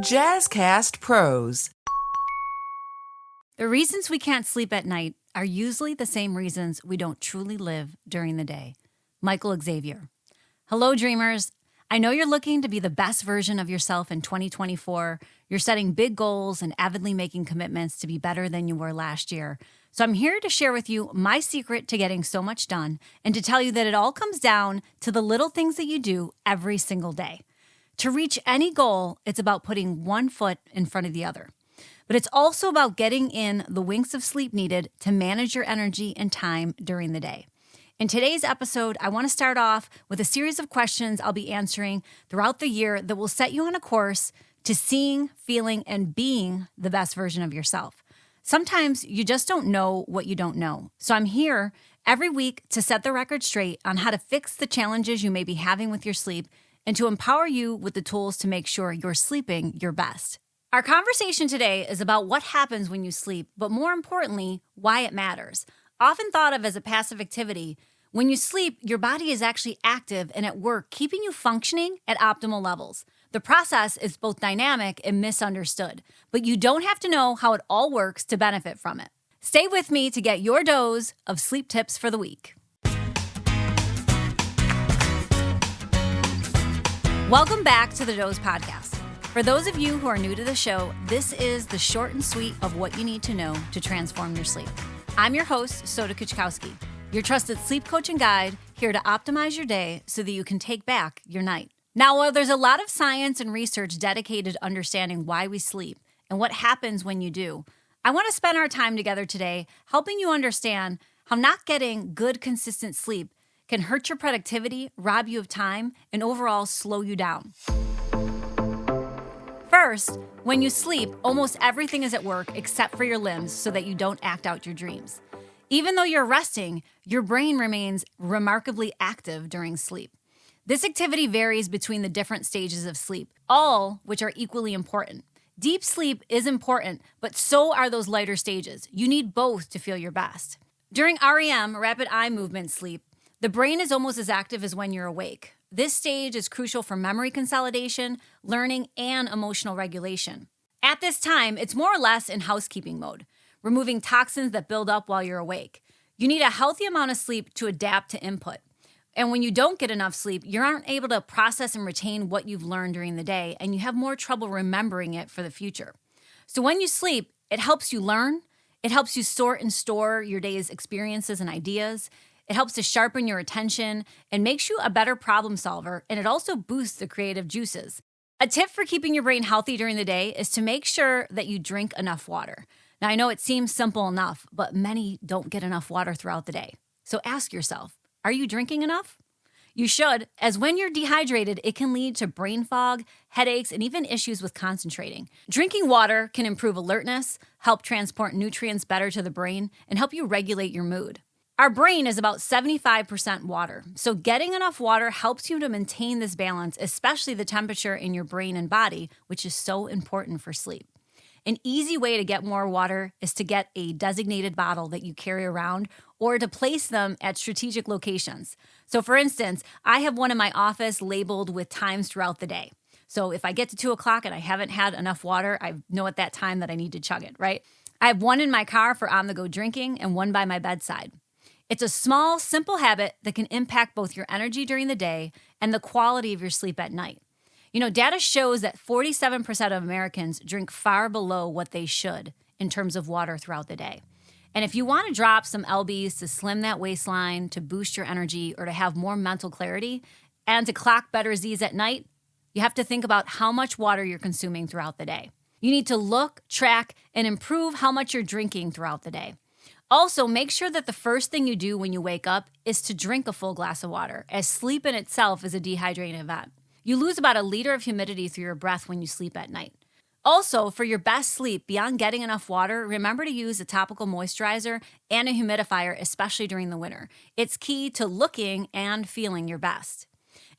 Jazzcast Pros. The reasons we can't sleep at night are usually the same reasons we don't truly live during the day. Michael Xavier. Hello, dreamers. I know you're looking to be the best version of yourself in 2024. You're setting big goals and avidly making commitments to be better than you were last year. So I'm here to share with you my secret to getting so much done and to tell you that it all comes down to the little things that you do every single day. To reach any goal, it's about putting one foot in front of the other. But it's also about getting in the winks of sleep needed to manage your energy and time during the day. In today's episode, I want to start off with a series of questions I'll be answering throughout the year that will set you on a course to seeing, feeling, and being the best version of yourself. Sometimes you just don't know what you don't know. So I'm here every week to set the record straight on how to fix the challenges you may be having with your sleep and to empower you with the tools to make sure you're sleeping your best. Our conversation today is about what happens when you sleep, but more importantly, why it matters. Often thought of as a passive activity, when you sleep, your body is actually active and at work, keeping you functioning at optimal levels. The process is both dynamic and misunderstood, but you don't have to know how it all works to benefit from it. Stay with me to get your dose of sleep tips for the week. Welcome back to the Doze Podcast. For those of you who are new to the show, this is the short and sweet of what you need to know to transform your sleep. I'm your host, Kuczkowski, your trusted sleep coach and guide, here to optimize your day so that you can take back your night. Now, while there's a lot of science and research dedicated to understanding why we sleep and what happens when you do, I want to spend our time together today helping you understand how not getting good, consistent sleep can hurt your productivity, rob you of time, and overall slow you down. First, when you sleep, almost everything is at work except for your limbs so that you don't act out your dreams. Even though you're resting, your brain remains remarkably active during sleep. This activity varies between the different stages of sleep, all which are equally important. Deep sleep is important, but so are those lighter stages. You need both to feel your best. During REM, rapid eye movement sleep, the brain is almost as active as when you're awake. This stage is crucial for memory consolidation, learning, and emotional regulation. At this time, it's more or less in housekeeping mode, removing toxins that build up while you're awake. You need a healthy amount of sleep to adapt to input. And when you don't get enough sleep, you aren't able to process and retain what you've learned during the day, and you have more trouble remembering it for the future. So when you sleep, it helps you learn, it helps you sort and store your day's experiences and ideas, it helps to sharpen your attention and makes you a better problem solver, and it also boosts the creative juices. A tip for keeping your brain healthy during the day is to make sure that you drink enough water. Now, I know it seems simple enough, but many don't get enough water throughout the day. So ask yourself, are you drinking enough? You should, as when you're dehydrated, it can lead to brain fog, headaches, and even issues with concentrating. Drinking water can improve alertness, help transport nutrients better to the brain, and help you regulate your mood. Our brain is about 75% water, so getting enough water helps you to maintain this balance, especially the temperature in your brain and body, which is so important for sleep. An easy way to get more water is to get a designated bottle that you carry around or to place them at strategic locations. So for instance, I have one in my office labeled with times throughout the day. So if I get to 2 o'clock and I haven't had enough water, I know at that time that I need to chug it, right? I have one in my car for on-the-go drinking and one by my bedside. It's a small, simple habit that can impact both your energy during the day and the quality of your sleep at night. You know, data shows that 47% of Americans drink far below what they should in terms of water throughout the day. And if you want to drop some lbs to slim that waistline, to boost your energy, or to have more mental clarity, and to clock better Z's at night, you have to think about how much water you're consuming throughout the day. You need to look, track, and improve how much you're drinking throughout the day. Also, make sure that the first thing you do when you wake up is to drink a full glass of water, as sleep in itself is a dehydrating event. You lose about 1 liter of humidity through your breath when you sleep at night. Also, for your best sleep, beyond getting enough water, remember to use a topical moisturizer and a humidifier, especially during the winter. It's key to looking and feeling your best.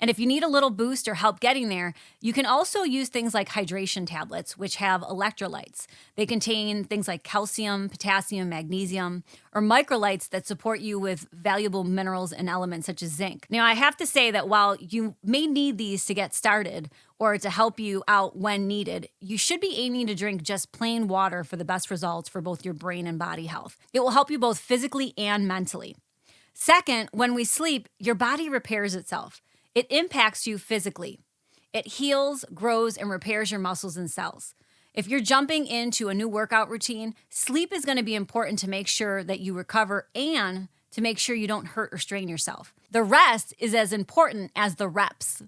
And if you need a little boost or help getting there, you can also use things like hydration tablets, which have electrolytes. They contain things like calcium, potassium, magnesium, or microlytes that support you with valuable minerals and elements such as zinc. Now, I have to say that while you may need these to get started, or to help you out when needed, you should be aiming to drink just plain water for the best results for both your brain and body health. It will help you both physically and mentally. Second, when we sleep, your body repairs itself. It impacts you physically. It heals, grows, and repairs your muscles and cells. If you're jumping into a new workout routine, sleep is going to be important to make sure that you recover and to make sure you don't hurt or strain yourself. The rest is as important as the reps.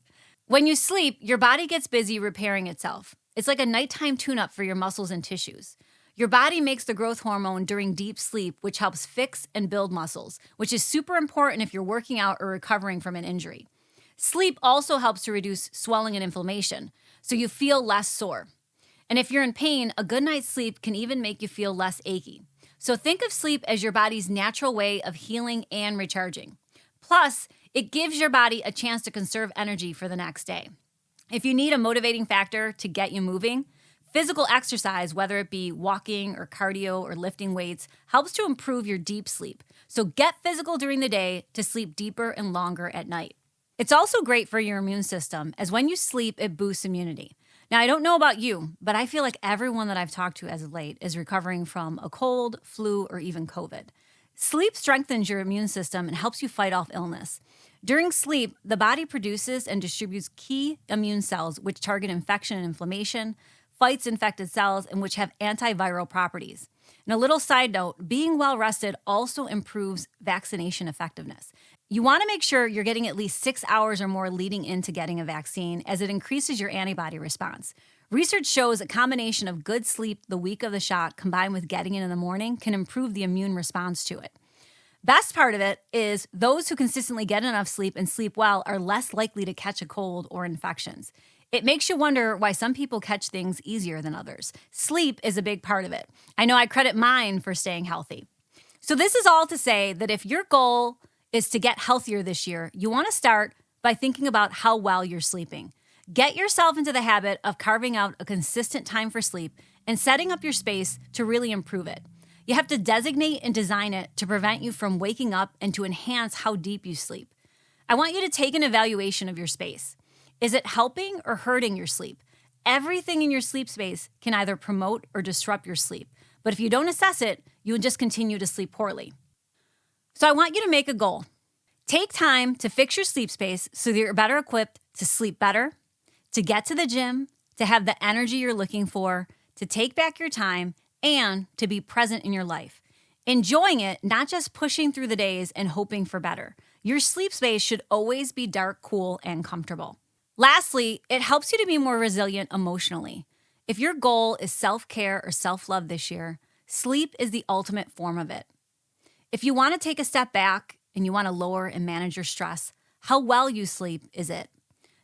When you sleep, your body gets busy repairing itself. It's like a nighttime tune-up for your muscles and tissues. Your body makes the growth hormone during deep sleep, which helps fix and build muscles, which is super important if you're working out or recovering from an injury. Sleep also helps to reduce swelling and inflammation, so you feel less sore. And if you're in pain, a good night's sleep can even make you feel less achy. So think of sleep as your body's natural way of healing and recharging. Plus, it gives your body a chance to conserve energy for the next day. If you need a motivating factor to get you moving, physical exercise, whether it be walking or cardio or lifting weights, helps to improve your deep sleep. So get physical during the day to sleep deeper and longer at night. It's also great for your immune system, as when you sleep, it boosts immunity. Now, I don't know about you, but I feel like everyone that I've talked to as of late is recovering from a cold, flu, or even COVID. Sleep strengthens your immune system and helps you fight off illness. During sleep, the body produces and distributes key immune cells which target infection and inflammation, fights infected cells, and which have antiviral properties. And a little side note, being well rested also improves vaccination effectiveness. You want to make sure you're getting at least 6 hours or more leading into getting a vaccine, as it increases your antibody response. Research shows a combination of good sleep the week of the shot combined with getting it in the morning can improve the immune response to it. Best part of it is those who consistently get enough sleep and sleep well are less likely to catch a cold or infections. It makes you wonder why some people catch things easier than others. Sleep is a big part of it. I know I credit mine for staying healthy. So this is all to say that if your goal is to get healthier this year, you want to start by thinking about how well you're sleeping. Get yourself into the habit of carving out a consistent time for sleep and setting up your space to really improve it. You have to designate and design it to prevent you from waking up and to enhance how deep you sleep. I want you to take an evaluation of your space. Is it helping or hurting your sleep? Everything in your sleep space can either promote or disrupt your sleep. But if you don't assess it, you will just continue to sleep poorly. So I want you to make a goal. Take time to fix your sleep space so that you're better equipped to sleep better, to get to the gym, to have the energy you're looking for, to take back your time, and to be present in your life. Enjoying it, not just pushing through the days and hoping for better. Your sleep space should always be dark, cool, and comfortable. Lastly, it helps you to be more resilient emotionally. If your goal is self-care or self-love this year, sleep is the ultimate form of it. If you want to take a step back and you want to lower and manage your stress, how well you sleep is it.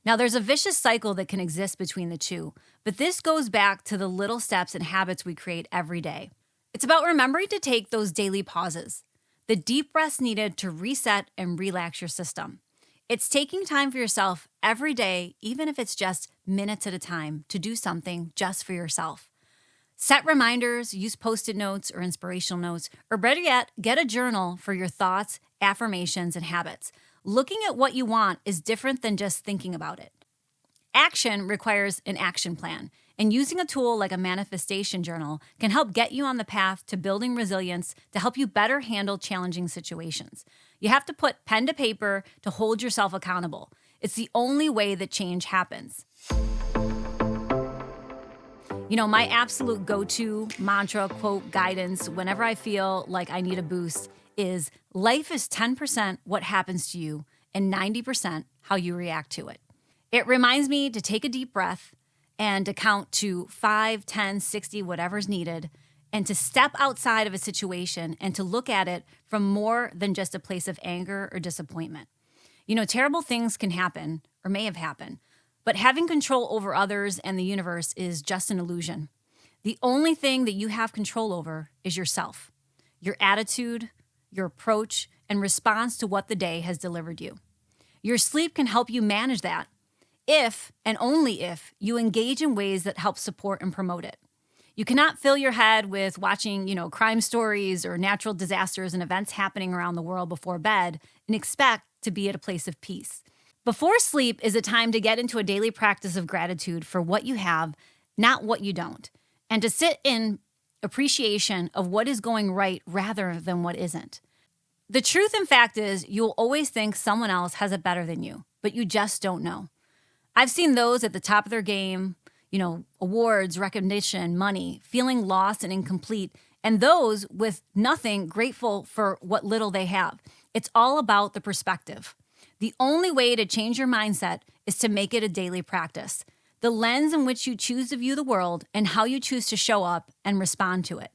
Now, there's a vicious cycle that can exist between the two, but this goes back to the little steps and habits we create every day. It's about remembering to take those daily pauses, the deep breaths needed to reset and relax your system. It's taking time for yourself every day, even if it's just minutes at a time, to do something just for yourself. Set reminders, use Post-it notes or inspirational notes, or better yet, get a journal for your thoughts, affirmations, and habits. Looking at what you want is different than just thinking about it. Action requires an action plan, and using a tool like a manifestation journal can help get you on the path to building resilience to help you better handle challenging situations. You have to put pen to paper to hold yourself accountable. It's the only way that change happens. You know, my absolute go-to mantra, quote, guidance whenever I feel like I need a boost is life is 10% what happens to you and 90% how you react to it. It reminds me to take a deep breath and to count to 5, 10, 60, whatever's needed, and to step outside of a situation and to look at it from more than just a place of anger or disappointment. You know, terrible things can happen or may have happened, but having control over others and the universe is just an illusion. The only thing that you have control over is yourself, your attitude, your approach, and response to what the day has delivered you. Your sleep can help you manage that if, and only if, you engage in ways that help support and promote it. You cannot fill your head with watching, crime stories or natural disasters and events happening around the world before bed and expect to be at a place of peace. Before sleep is a time to get into a daily practice of gratitude for what you have, not what you don't, and to sit in appreciation of what is going right rather than what isn't. The truth and fact is you'll always think someone else has it better than you, but you just don't know. I've seen those at the top of their game, awards, recognition, money, feeling lost and incomplete, and those with nothing grateful for what little they have. It's all about the perspective. The only way to change your mindset is to make it a daily practice. The lens in which you choose to view the world and how you choose to show up and respond to it.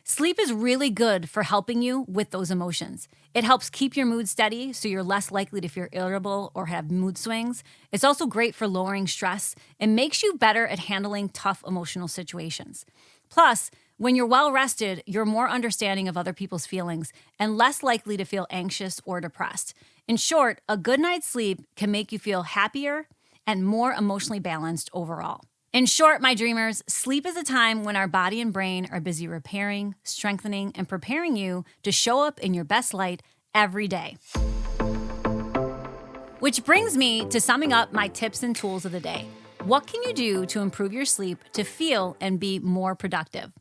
Sleep is really good for helping you with those emotions. It helps keep your mood steady so you're less likely to feel irritable or have mood swings. It's also great for lowering stress and makes you better at handling tough emotional situations. Plus, when you're well rested, you're more understanding of other people's feelings and less likely to feel anxious or depressed. In short, a good night's sleep can make you feel happier and more emotionally balanced overall. In short, my dreamers, sleep is a time when our body and brain are busy repairing, strengthening, and preparing you to show up in your best light every day. Which brings me to summing up my tips and tools of the day. What can you do to improve your sleep to feel and be more productive?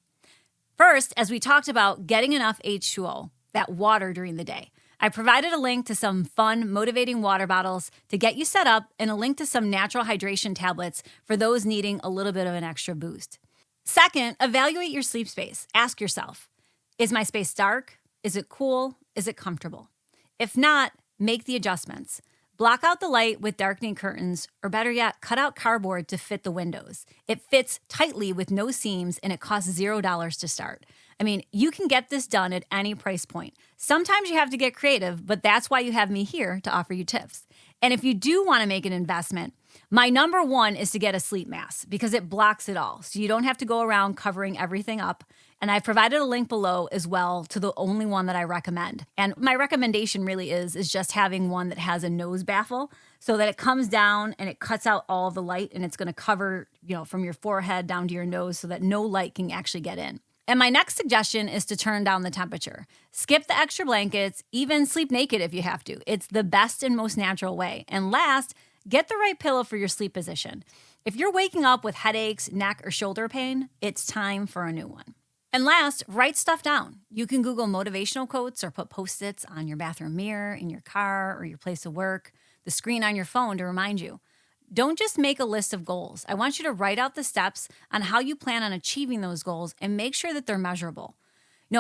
First, as we talked about getting enough H2O, that water during the day, I provided a link to some fun, motivating water bottles to get you set up and a link to some natural hydration tablets for those needing a little bit of an extra boost. Second, evaluate your sleep space. Ask yourself, is my space dark? Is it cool? Is it comfortable? If not, make the adjustments. Block out the light with darkening curtains, or better yet, cut out cardboard to fit the windows. It fits tightly with no seams and it costs $0 to start. I mean, you can get this done at any price point. Sometimes you have to get creative, but that's why you have me here to offer you tips. And if you do want to make an investment, my number one is to get a sleep mask because it blocks it all. So you don't have to go around covering everything up. And I've provided a link below as well to the only one that I recommend. And my recommendation really is just having one that has a nose baffle so that it comes down and it cuts out all the light and it's going to cover, from your forehead down to your nose so that no light can actually get in. And my next suggestion is to turn down the temperature. Skip the extra blankets, even sleep naked if you have to. It's the best and most natural way. And last, get the right pillow for your sleep position. If you're waking up with headaches, neck, or shoulder pain, it's time for a new one. And last, write stuff down. You can Google motivational quotes or put Post-its on your bathroom mirror, in your car, or your place of work, the screen on your phone to remind you. Don't just make a list of goals. I want you to write out the steps on how you plan on achieving those goals and make sure that they're measurable.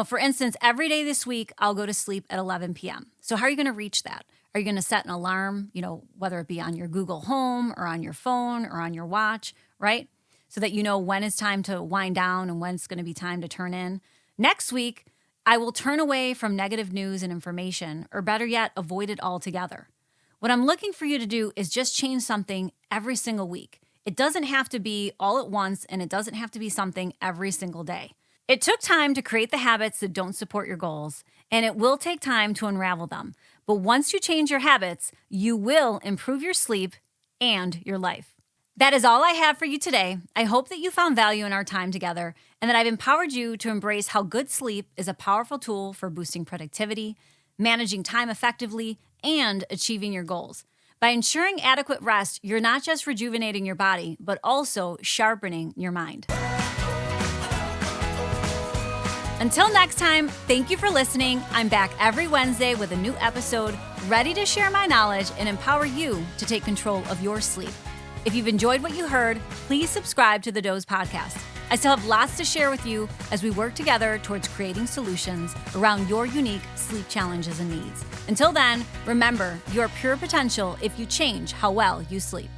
For instance, every day this week, I'll go to sleep at 11 p.m. So how are you going to reach that? Are you going to set an alarm, whether it be on your Google Home or on your phone or on your watch, right? So that you know when it's time to wind down and when it's going to be time to turn in. Next week, I will turn away from negative news and information, or better yet, avoid it altogether. What I'm looking for you to do is just change something every single week. It doesn't have to be all at once, and it doesn't have to be something every single day. It took time to create the habits that don't support your goals, and it will take time to unravel them. But once you change your habits, you will improve your sleep and your life. That is all I have for you today. I hope that you found value in our time together and that I've empowered you to embrace how good sleep is a powerful tool for boosting productivity, managing time effectively, and achieving your goals. By ensuring adequate rest, you're not just rejuvenating your body, but also sharpening your mind. Until next time, thank you for listening. I'm back every Wednesday with a new episode, ready to share my knowledge and empower you to take control of your sleep. If you've enjoyed what you heard, please subscribe to the Doze Podcast. I still have lots to share with you as we work together towards creating solutions around your unique sleep challenges and needs. Until then, remember, you are pure potential if you change how well you sleep.